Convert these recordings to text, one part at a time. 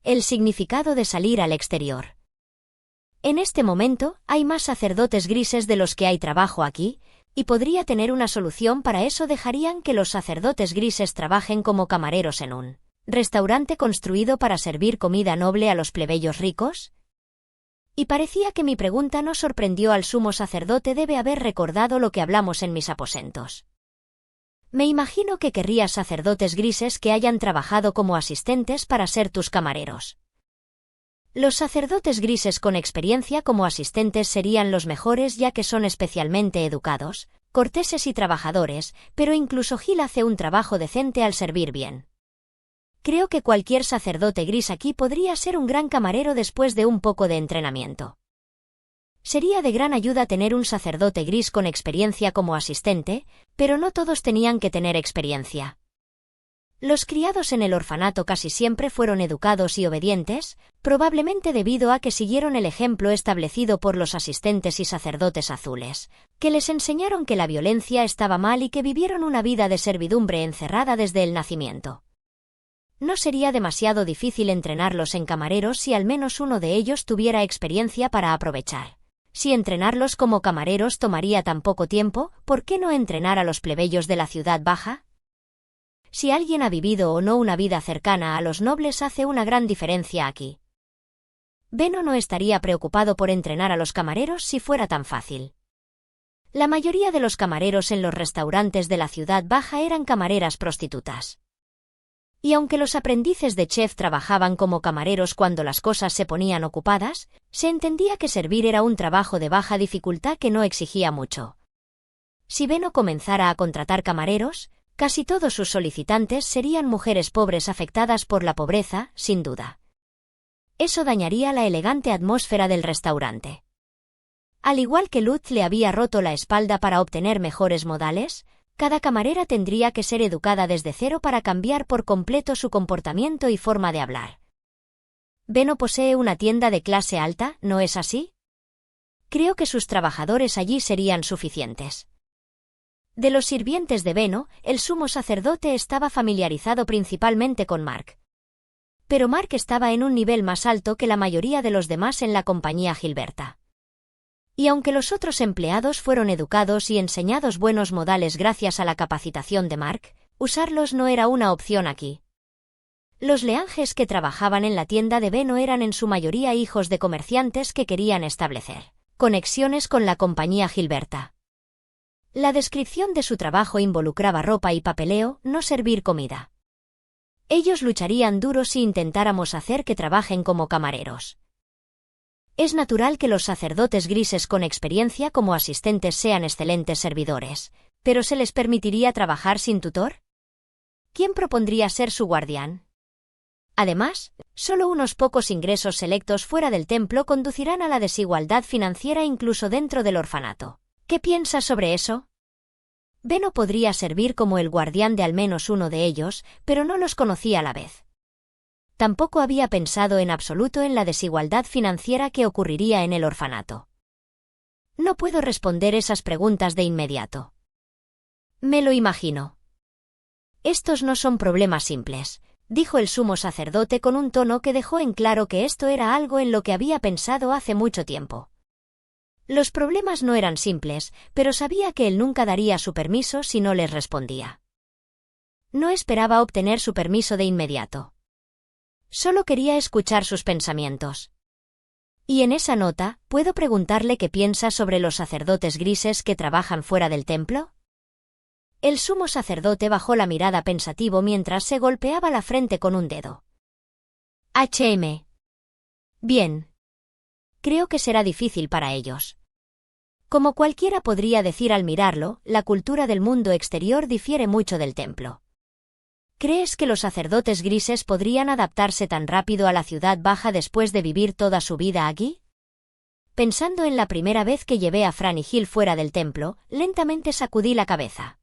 el significado de salir al exterior. En este momento, hay más sacerdotes grises de los que hay trabajo aquí, y podría tener una solución para eso. ¿Dejarían que los sacerdotes grises trabajen como camareros en un restaurante construido para servir comida noble a los plebeyos ricos? Y parecía que mi pregunta no sorprendió al sumo sacerdote. Debe haber recordado lo que hablamos en mis aposentos. Me imagino que querrías sacerdotes grises que hayan trabajado como asistentes para ser tus camareros. Los sacerdotes grises con experiencia como asistentes serían los mejores, ya que son especialmente educados, corteses y trabajadores, pero incluso Gil hace un trabajo decente al servir bien. Creo que cualquier sacerdote gris aquí podría ser un gran camarero después de un poco de entrenamiento. Sería de gran ayuda tener un sacerdote gris con experiencia como asistente, pero no todos tenían que tener experiencia. Los criados en el orfanato casi siempre fueron educados y obedientes, probablemente debido a que siguieron el ejemplo establecido por los asistentes y sacerdotes azules, que les enseñaron que la violencia estaba mal y que vivieron una vida de servidumbre encerrada desde el nacimiento. No sería demasiado difícil entrenarlos en camareros si al menos uno de ellos tuviera experiencia para aprovechar. Si entrenarlos como camareros tomaría tan poco tiempo, ¿por qué no entrenar a los plebeyos de la ciudad baja? Si alguien ha vivido o no una vida cercana a los nobles hace una gran diferencia aquí. Beno no estaría preocupado por entrenar a los camareros si fuera tan fácil. La mayoría de los camareros en los restaurantes de la ciudad baja eran camareras prostitutas. Y aunque los aprendices de chef trabajaban como camareros cuando las cosas se ponían ocupadas, se entendía que servir era un trabajo de baja dificultad que no exigía mucho. Si Beno comenzara a contratar camareros, casi todos sus solicitantes serían mujeres pobres afectadas por la pobreza, sin duda. Eso dañaría la elegante atmósfera del restaurante. Al igual que Lutz le había roto la espalda para obtener mejores modales, cada camarera tendría que ser educada desde cero para cambiar por completo su comportamiento y forma de hablar. Beno posee una tienda de clase alta, ¿no es así? Creo que sus trabajadores allí serían suficientes. De los sirvientes de Beno, el sumo sacerdote estaba familiarizado principalmente con Mark. Pero Mark estaba en un nivel más alto que la mayoría de los demás en la compañía Gilberta. Y aunque los otros empleados fueron educados y enseñados buenos modales gracias a la capacitación de Mark, usarlos no era una opción aquí. Los leanjes que trabajaban en la tienda de Beno eran en su mayoría hijos de comerciantes que querían establecer conexiones con la compañía Gilberta. La descripción de su trabajo involucraba ropa y papeleo, no servir comida. Ellos lucharían duro si intentáramos hacer que trabajen como camareros. Es natural que los sacerdotes grises con experiencia como asistentes sean excelentes servidores, pero ¿se les permitiría trabajar sin tutor? ¿Quién propondría ser su guardián? Además, solo unos pocos ingresos selectos fuera del templo conducirán a la desigualdad financiera incluso dentro del orfanato. ¿Qué piensas sobre eso? Beno podría servir como el guardián de al menos uno de ellos, pero no los conocía a la vez. Tampoco había pensado en absoluto en la desigualdad financiera que ocurriría en el orfanato. No puedo responder esas preguntas de inmediato. Me lo imagino. Estos no son problemas simples, dijo el sumo sacerdote con un tono que dejó en claro que esto era algo en lo que había pensado hace mucho tiempo. Los problemas no eran simples, pero sabía que él nunca daría su permiso si no les respondía. No esperaba obtener su permiso de inmediato. Solo quería escuchar sus pensamientos. Y en esa nota, ¿puedo preguntarle qué piensa sobre los sacerdotes grises que trabajan fuera del templo? El sumo sacerdote bajó la mirada pensativo mientras se golpeaba la frente con un dedo. Bien. Creo que será difícil para ellos. Como cualquiera podría decir al mirarlo, la cultura del mundo exterior difiere mucho del templo. ¿Crees que los sacerdotes grises podrían adaptarse tan rápido a la ciudad baja después de vivir toda su vida aquí? Pensando en la primera vez que llevé a Fran y Gil fuera del templo, lentamente sacudí la cabeza.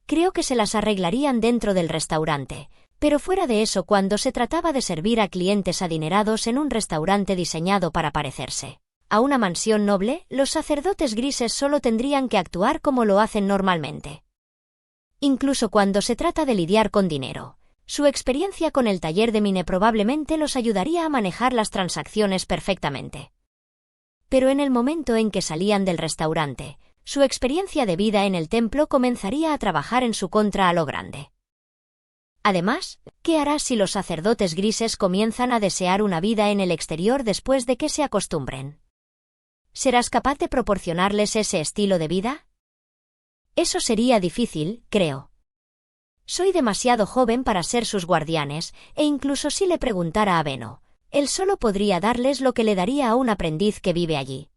Creo que se las arreglarían dentro del restaurante, pero fuera de eso cuando se trataba de servir a clientes adinerados en un restaurante diseñado para parecerse a una mansión noble, los sacerdotes grises solo tendrían que actuar como lo hacen normalmente. Incluso cuando se trata de lidiar con dinero, Su experiencia con el taller de Mine probablemente los ayudaría a manejar las transacciones perfectamente. Pero en el momento en que salían del restaurante, su experiencia de vida en el templo comenzaría a trabajar en su contra a lo grande. Además, ¿qué harás si los sacerdotes grises comienzan a desear una vida en el exterior después de que se acostumbren? ¿Serás capaz de proporcionarles ese estilo de vida? Eso sería difícil, creo. Soy demasiado joven para ser sus guardianes, e incluso si le preguntara a Beno, él solo podría darles lo que le daría a un aprendiz que vive allí.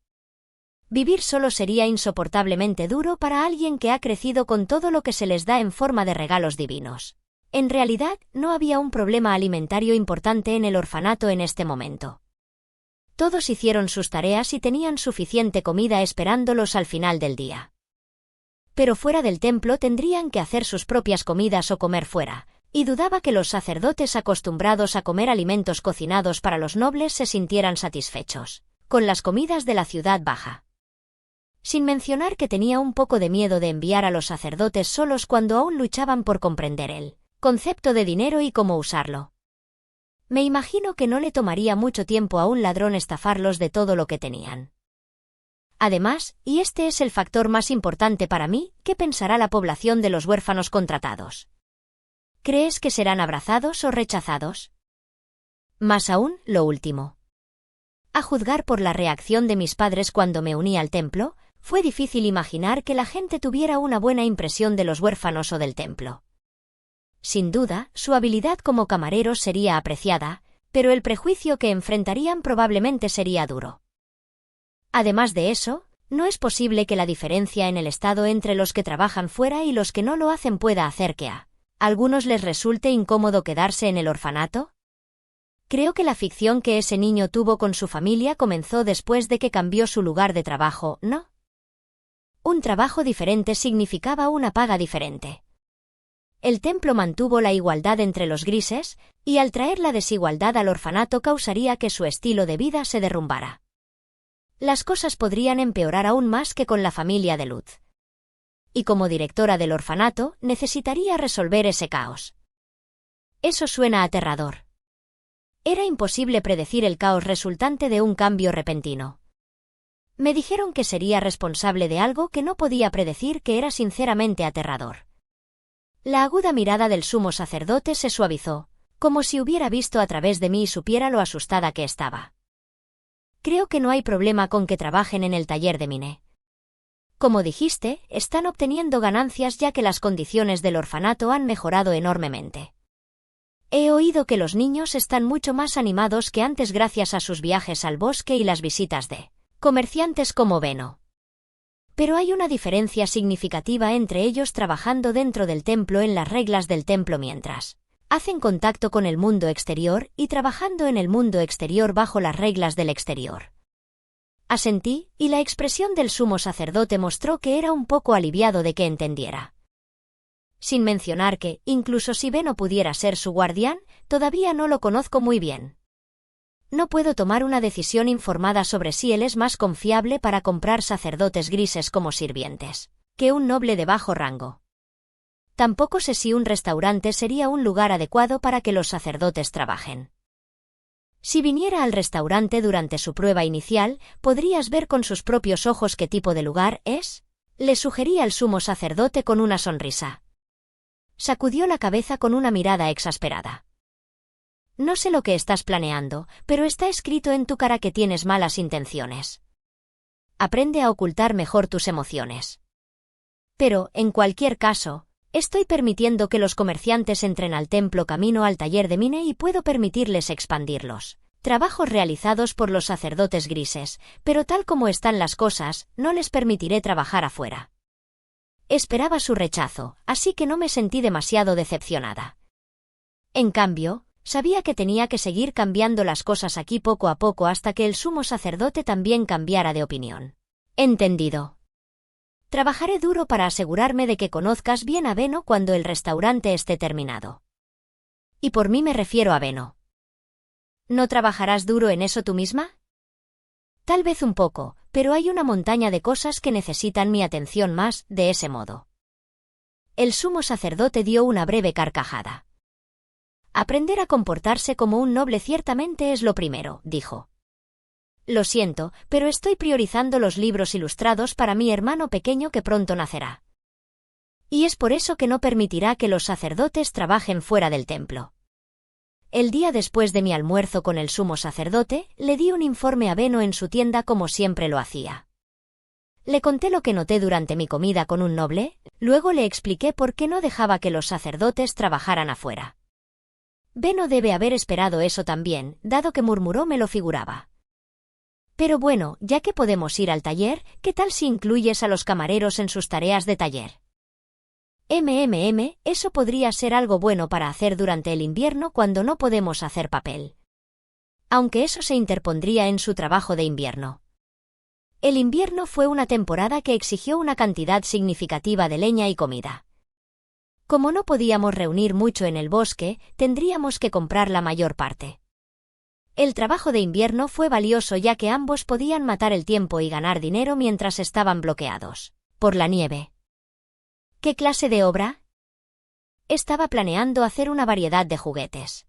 Vivir solo sería insoportablemente duro para alguien que ha crecido con todo lo que se les da en forma de regalos divinos. En realidad, no había un problema alimentario importante en el orfanato en este momento. Todos hicieron sus tareas y tenían suficiente comida esperándolos al final del día. Pero fuera del templo tendrían que hacer sus propias comidas o comer fuera, y dudaba que los sacerdotes acostumbrados a comer alimentos cocinados para los nobles se sintieran satisfechos con las comidas de la ciudad baja. Sin mencionar que tenía un poco de miedo de enviar a los sacerdotes solos cuando aún luchaban por comprender el concepto de dinero y cómo usarlo. Me imagino que no le tomaría mucho tiempo a un ladrón estafarlos de todo lo que tenían. Además, y este es el factor más importante para mí, ¿qué pensará la población de los huérfanos contratados? ¿Crees que serán abrazados o rechazados? Más aún, lo último. A juzgar por la reacción de mis padres cuando me uní al templo, fue difícil imaginar que la gente tuviera una buena impresión de los huérfanos o del templo. Sin duda, su habilidad como camareros sería apreciada, pero el prejuicio que enfrentarían probablemente sería duro. Además de eso, ¿no es posible que la diferencia en el estado entre los que trabajan fuera y los que no lo hacen pueda hacer que a algunos les resulte incómodo quedarse en el orfanato? Creo que la ficción que ese niño tuvo con su familia comenzó después de que cambió su lugar de trabajo, ¿no? Un trabajo diferente significaba una paga diferente. El templo mantuvo la igualdad entre los grises, y al traer la desigualdad al orfanato causaría que su estilo de vida se derrumbara. Las cosas podrían empeorar aún más que con la familia de Luz. Y como directora del orfanato, necesitaría resolver ese caos. Eso suena aterrador. Era imposible predecir el caos resultante de un cambio repentino. Me dijeron que sería responsable de algo que no podía predecir, que era sinceramente aterrador. La aguda mirada del sumo sacerdote se suavizó, como si hubiera visto a través de mí y supiera lo asustada que estaba. Creo que no hay problema con que trabajen en el taller de Mine. Como dijiste, están obteniendo ganancias ya que las condiciones del orfanato han mejorado enormemente. He oído que los niños están mucho más animados que antes gracias a sus viajes al bosque y las visitas de comerciantes como Beno. Pero hay una diferencia significativa entre ellos trabajando dentro del templo en las reglas del templo mientras hacen contacto con el mundo exterior y trabajando en el mundo exterior bajo las reglas del exterior. Asentí, y la expresión del sumo sacerdote mostró que era un poco aliviado de que entendiera. Sin mencionar que, incluso si Beno pudiera ser su guardián, todavía no lo conozco muy bien. No puedo tomar una decisión informada sobre si él es más confiable para comprar sacerdotes grises como sirvientes que un noble de bajo rango. Tampoco sé si un restaurante sería un lugar adecuado para que los sacerdotes trabajen. Si viniera al restaurante durante su prueba inicial, podrías ver con sus propios ojos qué tipo de lugar es, le sugería el sumo sacerdote con una sonrisa. Sacudió la cabeza con una mirada exasperada. No sé lo que estás planeando, pero está escrito en tu cara que tienes malas intenciones. Aprende a ocultar mejor tus emociones. Pero, en cualquier caso, estoy permitiendo que los comerciantes entren al templo camino al taller de Mine y puedo permitirles expandirlos. Trabajos realizados por los sacerdotes grises, pero tal como están las cosas, no les permitiré trabajar afuera. Esperaba su rechazo, así que no me sentí demasiado decepcionada. En cambio, sabía que tenía que seguir cambiando las cosas aquí poco a poco hasta que el sumo sacerdote también cambiara de opinión. Entendido. Trabajaré duro para asegurarme de que conozcas bien a Beno cuando el restaurante esté terminado. Y por mí me refiero a Beno. ¿No trabajarás duro en eso tú misma? Tal vez un poco, pero hay una montaña de cosas que necesitan mi atención más, de ese modo. El sumo sacerdote dio una breve carcajada. Aprender a comportarse como un noble ciertamente es lo primero, dijo. Lo siento, pero estoy priorizando los libros ilustrados para mi hermano pequeño que pronto nacerá. Y es por eso que no permitirá que los sacerdotes trabajen fuera del templo. El día después de mi almuerzo con el sumo sacerdote, le di un informe a Beno en su tienda como siempre lo hacía. Le conté lo que noté durante mi comida con un noble, luego le expliqué por qué no dejaba que los sacerdotes trabajaran afuera. Beno debe haber esperado eso también, dado que murmuró me lo figuraba. Pero bueno, ya que podemos ir al taller, ¿qué tal si incluyes a los camareros en sus tareas de taller? Eso podría ser algo bueno para hacer durante el invierno cuando no podemos hacer papel. Aunque eso se interpondría en su trabajo de invierno. El invierno fue una temporada que exigió una cantidad significativa de leña y comida. Como no podíamos reunir mucho en el bosque, tendríamos que comprar la mayor parte. El trabajo de invierno fue valioso ya que ambos podían matar el tiempo y ganar dinero mientras estaban bloqueados por la nieve. ¿Qué clase de obra? Estaba planeando hacer una variedad de juguetes.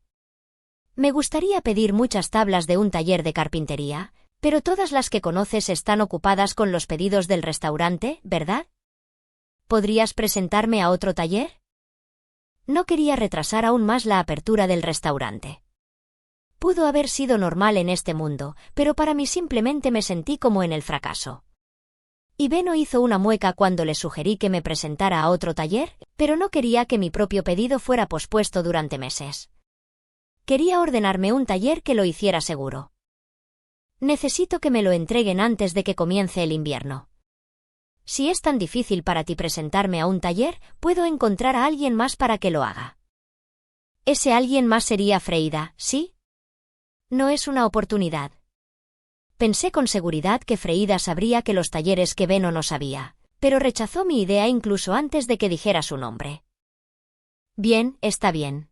Me gustaría pedir muchas tablas de un taller de carpintería, pero todas las que conoces están ocupadas con los pedidos del restaurante, ¿verdad? ¿Podrías presentarme a otro taller? No quería retrasar aún más la apertura del restaurante. Pudo haber sido normal en este mundo, pero para mí simplemente me sentí como en el fracaso. Y Beno hizo una mueca cuando le sugerí que me presentara a otro taller, pero no quería que mi propio pedido fuera pospuesto durante meses. Quería ordenarme un taller que lo hiciera seguro. Necesito que me lo entreguen antes de que comience el invierno. Si es tan difícil para ti presentarme a un taller, puedo encontrar a alguien más para que lo haga. Ese alguien más sería Freida, ¿sí? No es una oportunidad. Pensé con seguridad que Freida sabría que los talleres que Beno no sabía, pero rechazó mi idea incluso antes de que dijera su nombre. Bien, está bien.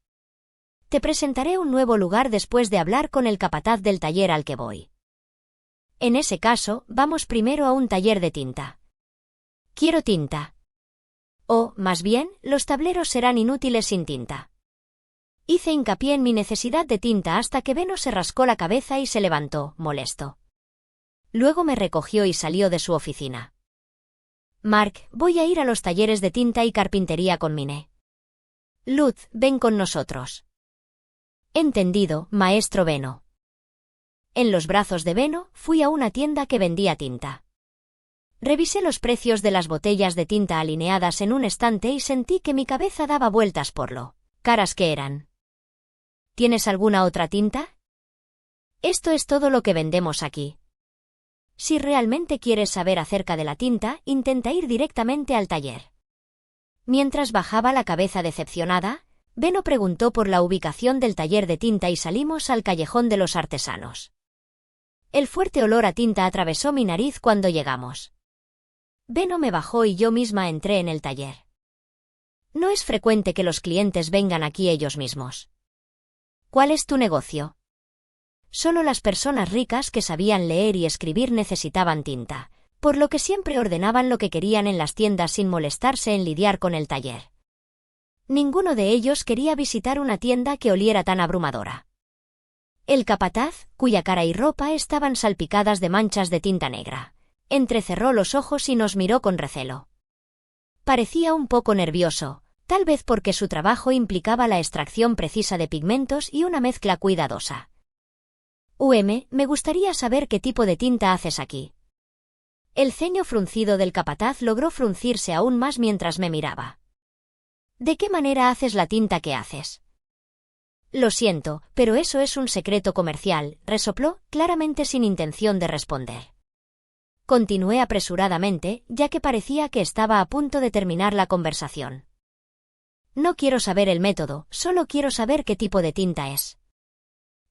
Te presentaré un nuevo lugar después de hablar con el capataz del taller al que voy. En ese caso, vamos primero a un taller de tinta. Quiero tinta. O, más bien, los tableros serán inútiles sin tinta. Hice hincapié en mi necesidad de tinta hasta que Beno se rascó la cabeza y se levantó, molesto. Luego me recogió y salió de su oficina. Mark, voy a ir a los talleres de tinta y carpintería con Mine. Luz, ven con nosotros. Entendido, maestro Beno. En los brazos de Beno, fui a una tienda que vendía tinta. Revisé los precios de las botellas de tinta alineadas en un estante y sentí que mi cabeza daba vueltas por lo caras que eran. ¿Tienes alguna otra tinta? Esto es todo lo que vendemos aquí. Si realmente quieres saber acerca de la tinta, intenta ir directamente al taller. Mientras bajaba la cabeza decepcionada, Beno preguntó por la ubicación del taller de tinta y salimos al callejón de los artesanos. El fuerte olor a tinta atravesó mi nariz cuando llegamos. Beno me bajó y yo misma entré en el taller. No es frecuente que los clientes vengan aquí ellos mismos. ¿Cuál es tu negocio? Solo las personas ricas que sabían leer y escribir necesitaban tinta, por lo que siempre ordenaban lo que querían en las tiendas sin molestarse en lidiar con el taller. Ninguno de ellos quería visitar una tienda que oliera tan abrumadora. El capataz, cuya cara y ropa estaban salpicadas de manchas de tinta negra, entrecerró los ojos y nos miró con recelo. Parecía un poco nervioso, tal vez porque su trabajo implicaba la extracción precisa de pigmentos y una mezcla cuidadosa. Me gustaría saber qué tipo de tinta haces aquí. El ceño fruncido del capataz logró fruncirse aún más mientras me miraba. ¿De qué manera haces la tinta que haces? Lo siento, pero eso es un secreto comercial, resopló, claramente sin intención de responder. Continué apresuradamente, ya que parecía que estaba a punto de terminar la conversación. No quiero saber el método, solo quiero saber qué tipo de tinta es.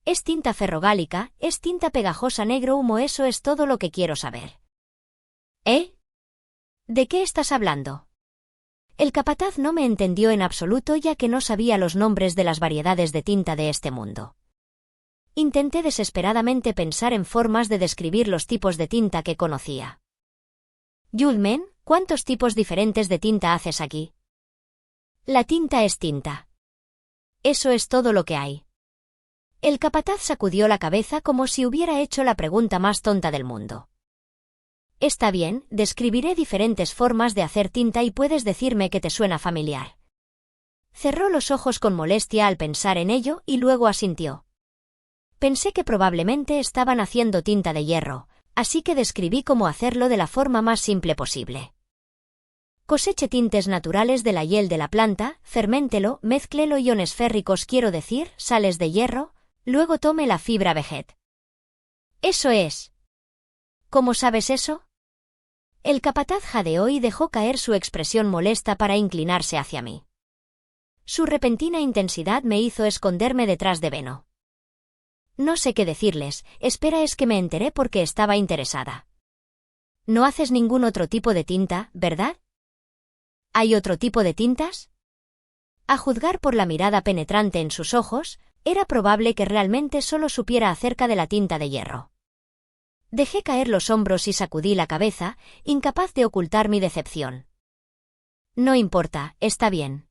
¿Es tinta ferrogálica? ¿Es tinta pegajosa negro humo? Eso es todo lo que quiero saber. ¿Eh? ¿De qué estás hablando? El capataz no me entendió en absoluto ya que no sabía los nombres de las variedades de tinta de este mundo. Intenté desesperadamente pensar en formas de describir los tipos de tinta que conocía. Julmen, ¿cuántos tipos diferentes de tinta haces aquí? La tinta es tinta. Eso es todo lo que hay. El capataz sacudió la cabeza como si hubiera hecho la pregunta más tonta del mundo. Está bien, describiré diferentes formas de hacer tinta y puedes decirme que te suena familiar. Cerró los ojos con molestia al pensar en ello y luego asintió. Pensé que probablemente estaban haciendo tinta de hierro, así que describí cómo hacerlo de la forma más simple posible. Coseche tintes naturales de la hiel de la planta, ferméntelo, mézclelo iones férricos, quiero decir, sales de hierro, luego tome la fibra veget. Eso es. ¿Cómo sabes eso? El capataz jadeó y dejó caer su expresión molesta para inclinarse hacia mí. Su repentina intensidad me hizo esconderme detrás de Beno. No sé qué decirles, espera, es que me enteré porque estaba interesada. No haces ningún otro tipo de tinta, ¿verdad? ¿Hay otro tipo de tintas? A juzgar por la mirada penetrante en sus ojos, era probable que realmente solo supiera acerca de la tinta de hierro. Dejé caer los hombros y sacudí la cabeza, incapaz de ocultar mi decepción. No importa, está bien.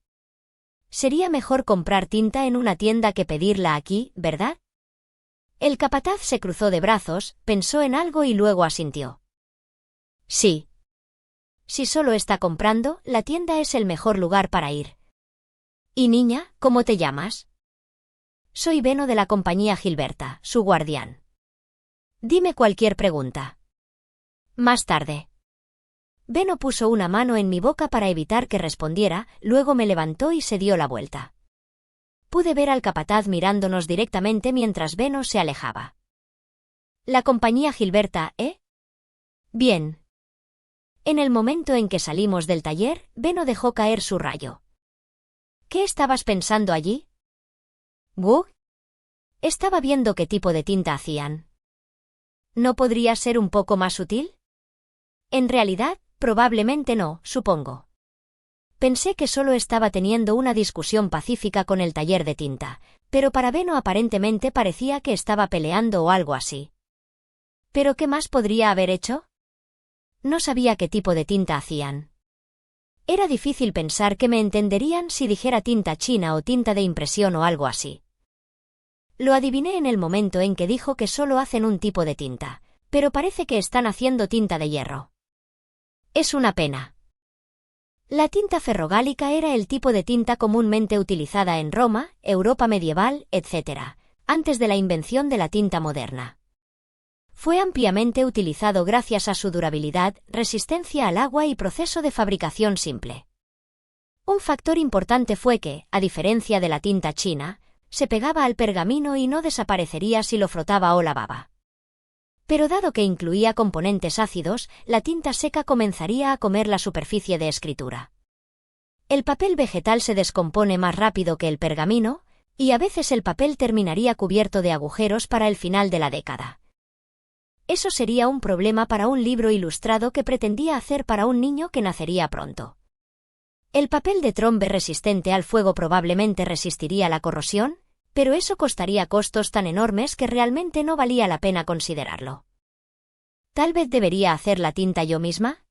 Sería mejor comprar tinta en una tienda que pedirla aquí, ¿verdad? El capataz se cruzó de brazos, pensó en algo y luego asintió. Sí. Si solo está comprando, la tienda es el mejor lugar para ir. ¿Y niña, cómo te llamas? Soy Beno de la compañía Gilberta, su guardián. Dime cualquier pregunta. Más tarde. Beno puso una mano en mi boca para evitar que respondiera, luego me levantó y se dio la vuelta. Pude ver al capataz mirándonos directamente mientras Beno se alejaba. La compañía Gilberta, ¿eh? Bien. En el momento en que salimos del taller, Beno dejó caer su rayo. ¿Qué estabas pensando allí? ¿Bug? Estaba viendo qué tipo de tinta hacían. ¿No podría ser un poco más sutil? En realidad, probablemente no, supongo. Pensé que solo estaba teniendo una discusión pacífica con el taller de tinta, pero para Beno aparentemente parecía que estaba peleando o algo así. ¿Pero qué más podría haber hecho? No sabía qué tipo de tinta hacían. Era difícil pensar que me entenderían si dijera tinta china o tinta de impresión o algo así. Lo adiviné en el momento en que dijo que solo hacen un tipo de tinta, pero parece que están haciendo tinta de hierro. Es una pena. La tinta ferrogálica era el tipo de tinta comúnmente utilizada en Roma, Europa medieval, etc., antes de la invención de la tinta moderna. Fue ampliamente utilizado gracias a su durabilidad, resistencia al agua y proceso de fabricación simple. Un factor importante fue que, a diferencia de la tinta china, se pegaba al pergamino y no desaparecería si lo frotaba o lavaba. Pero dado que incluía componentes ácidos, la tinta seca comenzaría a comer la superficie de escritura. El papel vegetal se descompone más rápido que el pergamino, y a veces el papel terminaría cubierto de agujeros para el final de la década. Eso sería un problema para un libro ilustrado que pretendía hacer para un niño que nacería pronto. El papel de trombe resistente al fuego probablemente resistiría la corrosión, pero eso costaría costos tan enormes que realmente no valía la pena considerarlo. ¿Tal vez debería hacer la tinta yo misma?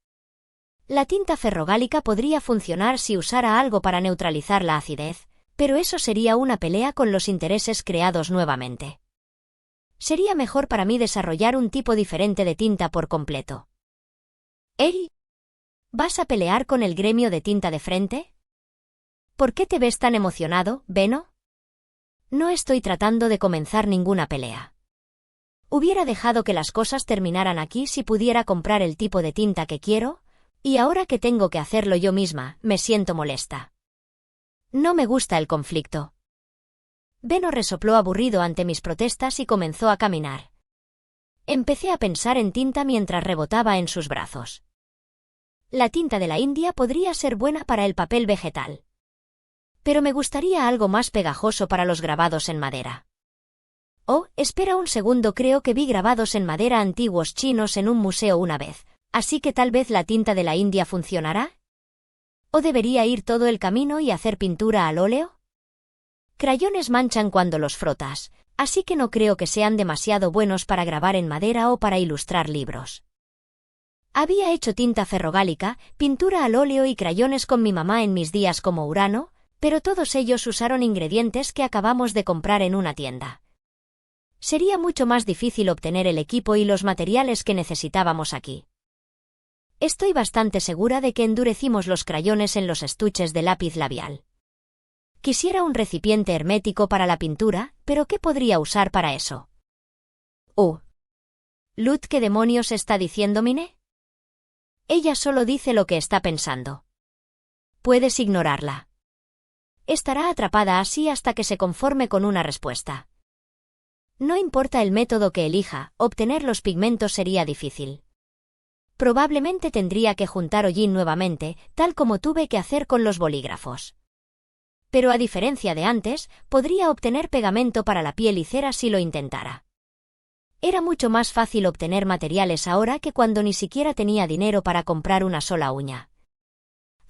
La tinta ferrogálica podría funcionar si usara algo para neutralizar la acidez, pero eso sería una pelea con los intereses creados nuevamente. Sería mejor para mí desarrollar un tipo diferente de tinta por completo. ¿Ey? ¿Vas a pelear con el gremio de tinta de frente? ¿Por qué te ves tan emocionado, Beno? No estoy tratando de comenzar ninguna pelea. Hubiera dejado que las cosas terminaran aquí si pudiera comprar el tipo de tinta que quiero, y ahora que tengo que hacerlo yo misma, me siento molesta. No me gusta el conflicto. Beno resopló aburrido ante mis protestas y comenzó a caminar. Empecé a pensar en tinta mientras rebotaba en sus brazos. La tinta de la India podría ser buena para el papel vegetal. Pero me gustaría algo más pegajoso para los grabados en madera. Oh, espera un segundo, creo que vi grabados en madera antiguos chinos en un museo una vez, así que tal vez la tinta de la India funcionará. ¿O debería ir todo el camino y hacer pintura al óleo? Crayones manchan cuando los frotas, así que no creo que sean demasiado buenos para grabar en madera o para ilustrar libros. Había hecho tinta ferrogálica, pintura al óleo y crayones con mi mamá en mis días como Urano, Pero todos ellos usaron ingredientes que acabamos de comprar en una tienda. Sería mucho más difícil obtener el equipo y los materiales que necesitábamos aquí. Estoy bastante segura de que endurecimos los crayones en los estuches de lápiz labial. Quisiera un recipiente hermético para la pintura, pero ¿qué podría usar para eso? Lud, ¿qué demonios está diciendo Mine? Ella solo dice lo que está pensando. Puedes ignorarla. Estará atrapada así hasta que se conforme con una respuesta. No importa el método que elija, obtener los pigmentos sería difícil. Probablemente tendría que juntar hollín nuevamente, tal como tuve que hacer con los bolígrafos. Pero a diferencia de antes, podría obtener pegamento para la piel y cera si lo intentara. Era mucho más fácil obtener materiales ahora que cuando ni siquiera tenía dinero para comprar una sola uña.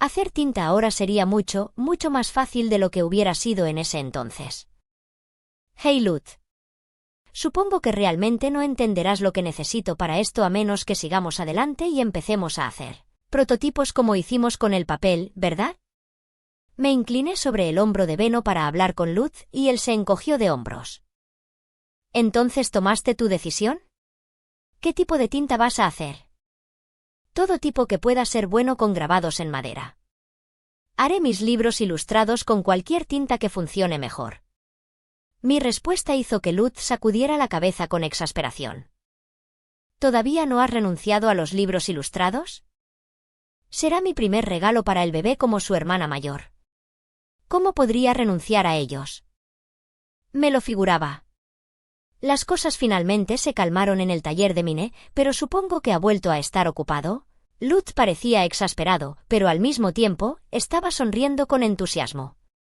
Hacer tinta ahora sería mucho más fácil de lo que hubiera sido en ese entonces. Hey Lud. Supongo que realmente no entenderás lo que necesito para esto a menos que sigamos adelante y empecemos a hacer prototipos como hicimos con el papel, ¿verdad? Me incliné sobre el hombro de Beno para hablar con Lud y él se encogió de hombros. ¿Entonces tomaste tu decisión? ¿Qué tipo de tinta vas a hacer? Todo tipo que pueda ser bueno con grabados en madera. Haré mis libros ilustrados con cualquier tinta que funcione mejor. Mi respuesta hizo que Lud sacudiera la cabeza con exasperación. ¿Todavía no has renunciado a los libros ilustrados? Será mi primer regalo para el bebé como su hermana mayor. ¿Cómo podría renunciar a ellos? Me lo figuraba. Las cosas finalmente se calmaron en el taller de Mine, pero supongo que ha vuelto a estar ocupado. Lud parecía exasperado, pero al mismo tiempo, estaba sonriendo con entusiasmo.